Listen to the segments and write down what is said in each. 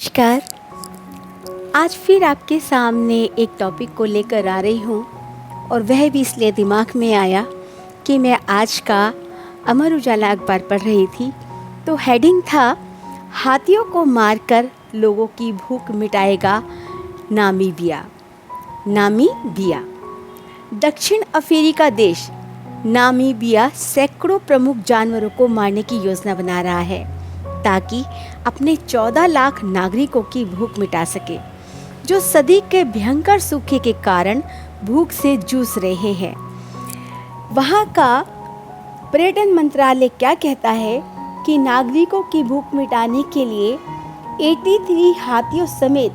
नमस्कार। आज फिर आपके सामने एक टॉपिक को लेकर आ रही हूँ और वह भी इसलिए दिमाग में आया कि मैं आज का अमर उजाला अखबार पढ़ रही थी। तो हेडिंग था, हाथियों को मारकर लोगों की भूख मिटाएगा नामीबिया। नामीबिया दक्षिण अफ्रीका देश नामीबिया सैकड़ों प्रमुख जानवरों को मारने की योजना बना रहा है ताकि अपने 14 लाख नागरिकों की भूख मिटा सके, जो सदी के भयंकर सूखे के कारण भूख से जूझ रहे हैं। वहाँ का पर्यटन मंत्रालय क्या कहता है कि नागरिकों की भूख मिटाने के लिए 83 हाथियों समेत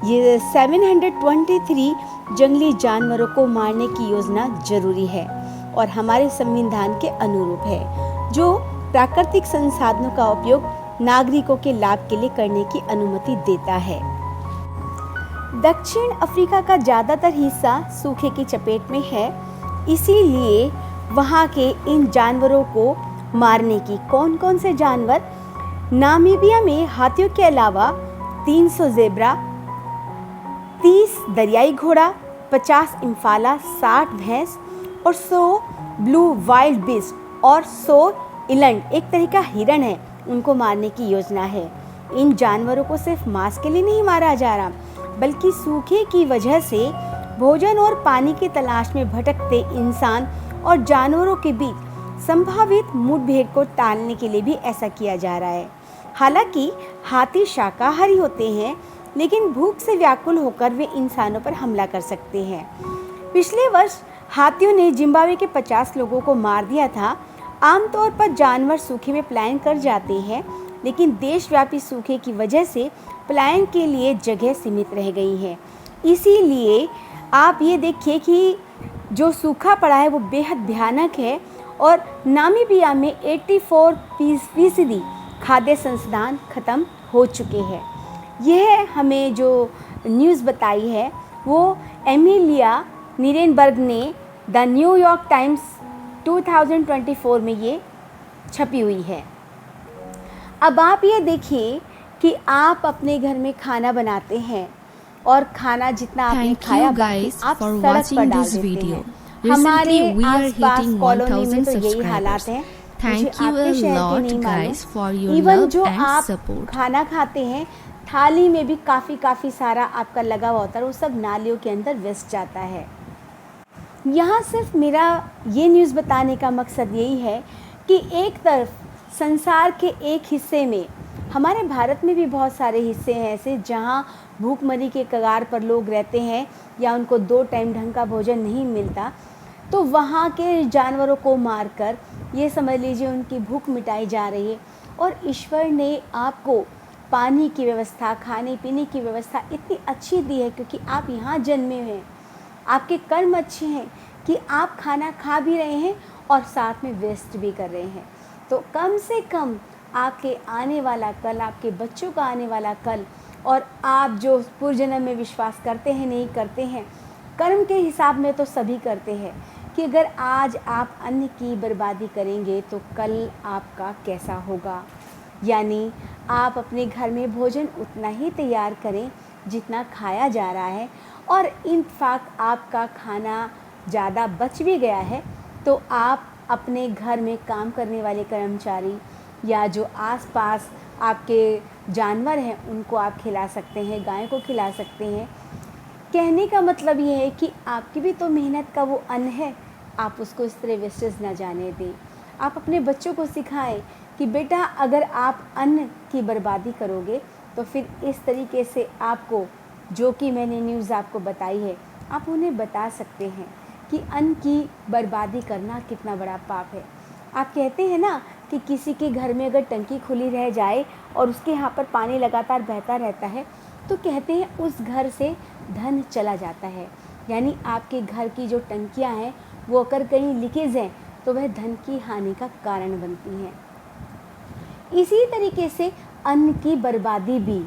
ये 723 जंगली जानवरों को मारने की योजना जरूरी है और हमारे संविधान के अनुरूप है, जो प्राकृतिक संसाधनों का उपयोग नागरिकों के लाभ के लिए करने की अनुमति देता है। दक्षिण अफ्रीका का ज़्यादातर हिस्सा सूखे की चपेट में है, इसीलिए वहाँ के इन जानवरों को मारने की कौन कौन से जानवर? नामीबिया में हाथियों के अलावा 300 ज़ेब्रा, 30 दरियाई घोड़ा, 50 इम्फाला, 60 भैंस और 100 ब्लू वाइल्ड बीस्ट और 100 इलंड, एक तरह का हिरण है, उनको मारने की योजना है। इन जानवरों को सिर्फ मांस के लिए नहीं मारा जा रहा, बल्कि सूखे की वजह से भोजन और पानी की तलाश में भटकते इंसान और जानवरों के बीच संभावित मुठभेड़ को टालने के लिए भी ऐसा किया जा रहा है। हालांकि हाथी शाकाहारी होते हैं, लेकिन भूख से व्याकुल होकर वे इंसानों पर हमला कर सकते हैं। पिछले वर्ष हाथियों ने जिम्बाब्वे के 50 लोगों को मार दिया था। आमतौर पर जानवर सूखे में पलायन कर जाते हैं, लेकिन देशव्यापी सूखे की वजह से पलायन के लिए जगह सीमित रह गई है। इसीलिए आप ये देखिए कि जो सूखा पड़ा है वो बेहद भयानक है और नामीबिया में 84% खाद्य संसाधन खत्म हो चुके हैं। यह हमें जो न्यूज़ बताई है वो एमिलिया नीरेनबर्ग ने द न्यूयॉर्क टाइम्स 2024 में ये छपी हुई है। अब आप ये देखिए कि आप अपने घर में खाना बनाते हैं और खाना जितना आपने खाया आप सड़क पर डाल देते हैं। हमारे आसपास कॉलोनी में तो यही हालात हैं। मुझे आपके शहर के नहीं मालूम। इवन जो आप खाना खाते हैं थाली में भी काफ़ी सारा आपका लगा हुआ होता है, वो सब नालियों के अंदर वेस्ट जाता है। यहाँ सिर्फ मेरा ये न्यूज़ बताने का मकसद यही है कि एक तरफ संसार के एक हिस्से में, हमारे भारत में भी बहुत सारे हिस्से हैं ऐसे जहाँ भूखमरी के कगार पर लोग रहते हैं या उनको 2 टाइम ढंग का भोजन नहीं मिलता, तो वहाँ के जानवरों को मारकर ये समझ लीजिए उनकी भूख मिटाई जा रही है। और ईश्वर ने आपको पानी की व्यवस्था, खाने पीने की व्यवस्था इतनी अच्छी दी है क्योंकि आप यहाँ जन्मे हैं। आपके कर्म अच्छे हैं कि आप खाना खा भी रहे हैं और साथ में वेस्ट भी कर रहे हैं। तो कम से कम आपके आने वाला कल, आपके बच्चों का आने वाला कल, और आप जो पूर्वजन्म में विश्वास करते हैं नहीं करते हैं, कर्म के हिसाब में तो सभी करते हैं कि अगर आज आप अन्न की बर्बादी करेंगे तो कल आपका कैसा होगा। यानी आप अपने घर में भोजन उतना ही तैयार करें जितना खाया जा रहा है, और इनफैक्ट आपका खाना ज़्यादा बच भी गया है तो आप अपने घर में काम करने वाले कर्मचारी या जो आसपास आपके जानवर हैं उनको आप खिला सकते हैं, गाय को खिला सकते हैं। कहने का मतलब ये है कि आपकी भी तो मेहनत का वो अन्न है, आप उसको इस तरह वेस्टेज ना जाने दें। आप अपने बच्चों को सिखाएं कि बेटा अगर आप अन्न की बर्बादी करोगे तो फिर इस तरीके से आपको, जो कि मैंने न्यूज़ आपको बताई है, आप उन्हें बता सकते हैं कि अन्न की बर्बादी करना कितना बड़ा पाप है। आप कहते हैं ना कि किसी के घर में अगर टंकी खुली रह जाए और उसके यहाँ पर पानी लगातार बहता रहता है तो कहते हैं उस घर से धन चला जाता है। यानी आपके घर की जो टंकियाँ हैं वो अगर कहीं लीकेज हैं तो वह धन की हानि का कारण बनती हैं। इसी तरीके से अन्न की बर्बादी भी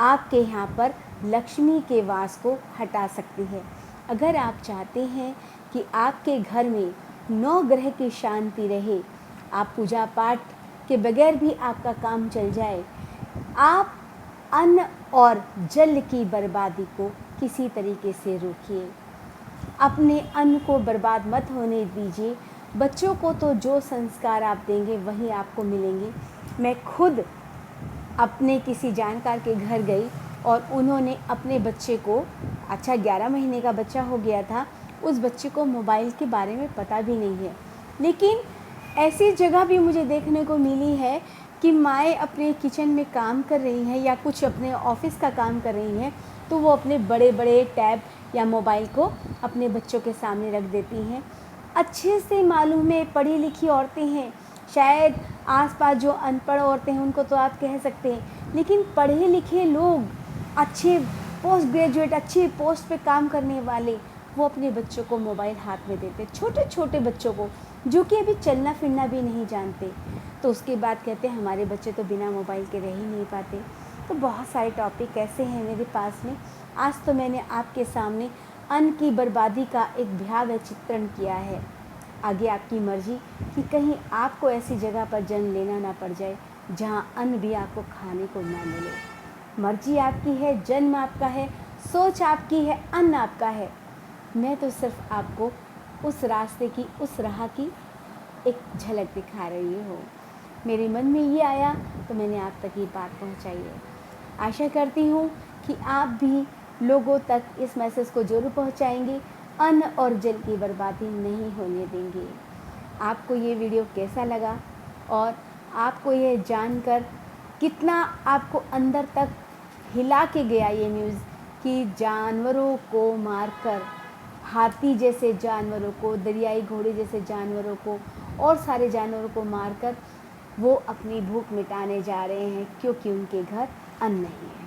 आपके यहाँ पर लक्ष्मी के वास को हटा सकती है। अगर आप चाहते हैं कि आपके घर में 9 ग्रह की शांति रहे, आप पूजा पाठ के बगैर भी आपका काम चल जाए, आप अन्न और जल की बर्बादी को किसी तरीके से रोकिए। अपने अन्न को बर्बाद मत होने दीजिए। बच्चों को तो जो संस्कार आप देंगे वही आपको मिलेंगे। मैं खुद अपने किसी जानकार के घर गई और उन्होंने अपने बच्चे को, अच्छा 11 महीने का बच्चा हो गया था, उस बच्चे को मोबाइल के बारे में पता भी नहीं है। लेकिन ऐसी जगह भी मुझे देखने को मिली है कि माएँ अपने किचन में काम कर रही हैं या कुछ अपने ऑफिस का काम कर रही हैं, तो वो अपने बड़े बड़े टैब या मोबाइल को अपने बच्चों के सामने रख देती हैं। अच्छे से मालूम है, पढ़ी लिखी औरतें हैं, शायद आसपास जो अनपढ़ औरतें हैं उनको तो आप कह सकते हैं, लेकिन पढ़े लिखे लोग, अच्छे पोस्ट ग्रेजुएट, अच्छी पोस्ट पे काम करने वाले, वो अपने बच्चों को मोबाइल हाथ में देते, छोटे छोटे बच्चों को जो कि अभी चलना फिरना भी नहीं जानते। तो उसके बाद कहते हैं हमारे बच्चे तो बिना मोबाइल के रह ही नहीं पाते। तो बहुत सारे टॉपिक ऐसे हैं मेरे पास में। आज तो मैंने आपके सामने अन्न की बर्बादी का एक भयावह चित्रण किया है। आगे आपकी मर्जी कि कहीं आपको ऐसी जगह पर जन्म लेना ना पड़ जाए जहाँ अन्न भी आपको खाने को ना मिले। मर्जी आपकी है, जन्म आपका है, सोच आपकी है, अन्न आपका है। मैं तो सिर्फ आपको उस रास्ते की, उस राह की एक झलक दिखा रही हूँ। मेरे मन में ये आया तो मैंने आप तक ये बात पहुँचाई है। आशा करती हूँ कि आप भी लोगों तक इस मैसेज को ज़रूर पहुँचाएंगे। अन्न और जल की बर्बादी नहीं होने देंगे। आपको ये वीडियो कैसा लगा और आपको ये जानकर कितना आपको अंदर तक हिला के गया ये न्यूज़ कि जानवरों को मारकर, हाथी जैसे जानवरों को, दरियाई घोड़े जैसे जानवरों को और सारे जानवरों को मारकर वो अपनी भूख मिटाने जा रहे हैं क्योंकि उनके घर अन्न नहीं है।